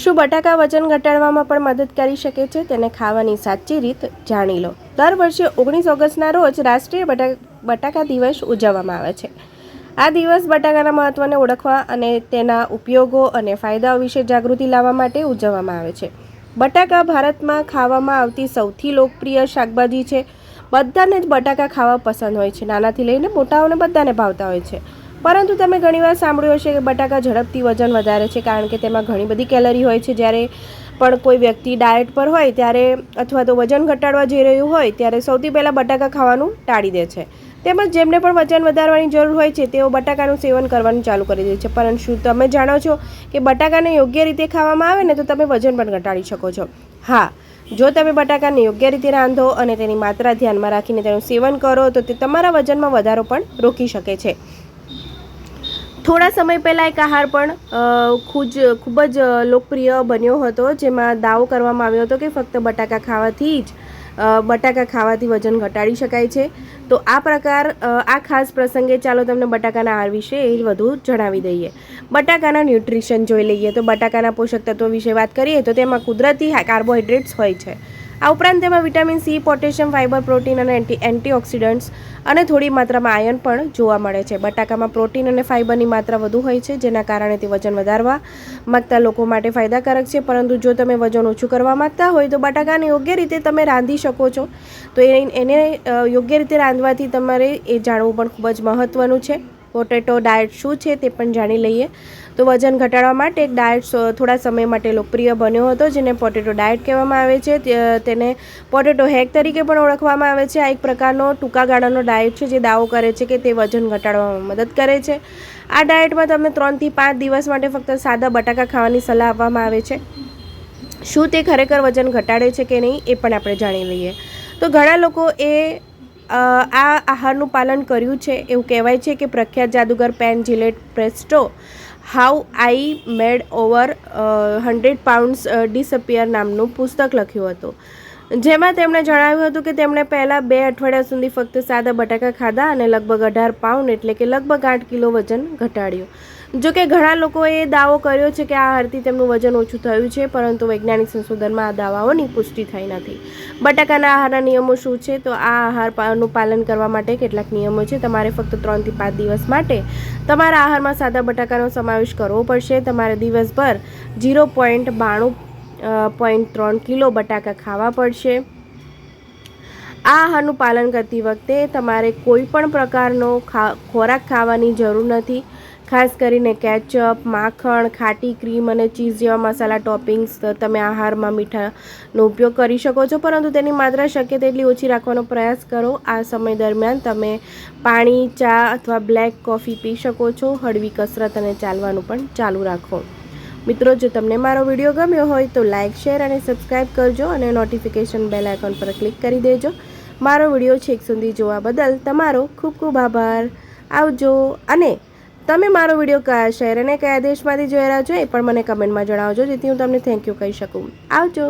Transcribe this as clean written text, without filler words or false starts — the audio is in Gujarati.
શું બટાકા વજન ઘટાડવામાં પણ મદદ કરી શકે છે? તેને ખાવાની સાચી રીત જાણી લો. દર વર્ષે 19 ઓગસ્ટના રોજ રાષ્ટ્રીય બટાકા દિવસ ઉજવવામાં આવે છે. આ દિવસ બટાકાના મહત્ત્વને ઓળખવા અને તેના ઉપયોગો અને ફાયદાઓ વિશે જાગૃતિ લાવવા માટે ઉજવવામાં આવે છે. બટાકા ભારતમાં ખાવામાં આવતી સૌથી લોકપ્રિય શાકભાજી છે. બધાને જ બટાકા ખાવા પસંદ હોય છે. નાનાથી લઈને મોટાઓને બધાને ભાવતા હોય છે. પરંતુ તમે ઘણીવાર સાંભળ્યું હશે કે બટાકા ઝડપથી વજન વધારે છે, કારણ કે તેમાં ઘણી બધી કેલરી હોય છે. જ્યારે પણ કોઈ વ્યક્તિ ડાયટ પર હોય ત્યારે અથવા તો વજન ઘટાડવા જઈ રહ્યું હોય ત્યારે સૌથી પહેલાં બટાકા ખાવાનું ટાળી દે છે. તેમજ જેમને પણ વજન વધારવાની જરૂર હોય છે તેઓ બટાકાનું સેવન કરવાનું ચાલુ કરી દે છે. પરંતુ શું તમે જાણો છો કે બટાકાને યોગ્ય રીતે ખાવામાં આવે ને તો તમે વજન પણ ઘટાડી શકો છો? હા, જો તમે બટાકાને યોગ્ય રીતે રાંધો અને તેની માત્રા ધ્યાનમાં રાખીને તેનું સેવન કરો તો તે તમારા વજનમાં વધારો પણ રોકી શકે છે. થોડા સમય પહેલાં એક આહાર પણ ખૂબ જ લોકપ્રિય બન્યો હતો, જેમાં દાવો કરવામાં આવ્યો હતો કે ફક્ત બટાકા ખાવાથી વજન ઘટાડી શકાય છે. તો આ ખાસ પ્રસંગે ચાલો તમને બટાકાના આહાર વિશે વધુ જણાવી દઈએ. બટાકાના ન્યુટ્રિશન જોઈ લઈએ તો બટાકાના પોષક તત્વો વિશે વાત કરીએ તો તેમાં કુદરતી કાર્બોહાઈડ્રેટ્સ હોય છે. આ ઉપરાંત તેમાં vitamin C, potassium, fibre, protein અને એન્ટીઓક્સિડન્ટ્સ અને થોડી માત્રામાં આયર્ન પણ જોવા મળે છે. બટાકામાં પ્રોટીન અને ફાઇબરની માત્રા વધુ હોય છે, જેના કારણે તે વજન વધારવા માગતા લોકો માટે ફાયદાકારક છે. પરંતુ જો તમે વજન ઓછું કરવા માગતા હોય તો બટાકાને યોગ્ય રીતે તમે રાંધી શકો છો. તો એને યોગ્ય રીતે રાંધવાથી તમારે એ જાણવું પણ ખૂબ જ મહત્ત્વનું છે. પોટેટો ડાયટ શું છે તે પણ જાણી લઈએ. તો વજન ઘટાડવા માટે એક ડાયટ થોડા સમય માટે લોકપ્રિય બન્યો હતો, જેને પોટેટો ડાયટ કહેવામાં આવે છે. તેને પોટેટો હેક તરીકે પણ ઓળખવામાં આવે છે. આ એક પ્રકારનો ટૂંકા ગાળાનો ડાયટ છે જે દાવો કરે છે કે તે વજન ઘટાડવામાં મદદ કરે છે. આ ડાયટમાં તમને 3 થી 5 દિવસ માટે ફક્ત સાદા બટાકા ખાવાની સલાહ આપવામાં આવે છે. શું તે ખરેખર વજન ઘટાડે છે કે નહીં એ પણ આપણે જાણી લઈએ. તો ઘણા લોકોએ આ આહારનું પાલન કર્યું છે. એવું કહેવાય છે કે પ્રખ્યાત જાદુગર Penn Jillette presto how I made over 100 pounds disappear નામનું પુસ્તક લખ્યું હતું, જેમાં તેમણે જણાવ્યું હતું કે તેમણે પહેલાં 2 અઠવાડિયા સુધી ફક્ત સાદા બટાકા ખાધા અને લગભગ 18 પાઉન્ડ એટલે કે લગભગ 8 કિલો વજન ઘટાડ્યું. જોકે ઘણા લોકોએ દાવો કર્યો છે કે આ આહારથી તેમનું વજન ઓછું થયું છે, પરંતુ વૈજ્ઞાનિક સંશોધનમાં આ દાવાઓની પુષ્ટિ થઈ નથી. બટાકાના આહારના નિયમો શું છે? તો આ આહારનું પાલન કરવા માટે કેટલાક નિયમો છે. તમારે ફક્ત 3 થી 5 દિવસ માટે તમારા આહારમાં સાદા બટાકાનો સમાવેશ કરવો પડશે. તમારે દિવસભર 0.3 કિલો બટાકા ખાવા પડશે. આ આહારનું પાલન કરતી વખતે તમારે કોઈ પણ પ્રકારનો ખોરાક ખાવાની જરૂર નથી. ખાસ કરીને કેચઅપ, માખણ, ખાટી ક્રીમ અને ચીઝ જેવા મસાલા ટોપિંગ્સ તમે આહારમાં મીઠાનો ઉપયોગ કરી શકો છો, પરંતુ તેની માત્રા શક્ય તેટલી ઓછી રાખવાનો પ્રયાસ કરો. આ સમય દરમિયાન તમે પાણી, ચા અથવા બ્લેક કોફી પી શકો છો. હળવી કસરત અને ચાલવાનું પણ ચાલુ રાખો. મિત્રો, જો તમને મારો વિડીયો ગમ્યો હોય તો લાઇક, શેર અને સબસ્ક્રાઈબ કરજો અને નોટિફિકેશન બેલ આઇકોન પર ક્લિક કરી દેજો. મારો વિડીયો છેક સુધી જોવા બદલ તમારો ખૂબ ખૂબ આભાર. આવજો. અને તમે મારો વિડીયો કયા શહેર અને કયા દેશમાંથી જોઈ રહ્યા છો એ પણ મને કમેન્ટમાં જણાવજો, જેથી હું તમને થેન્ક યુ કહી શકું. આવજો.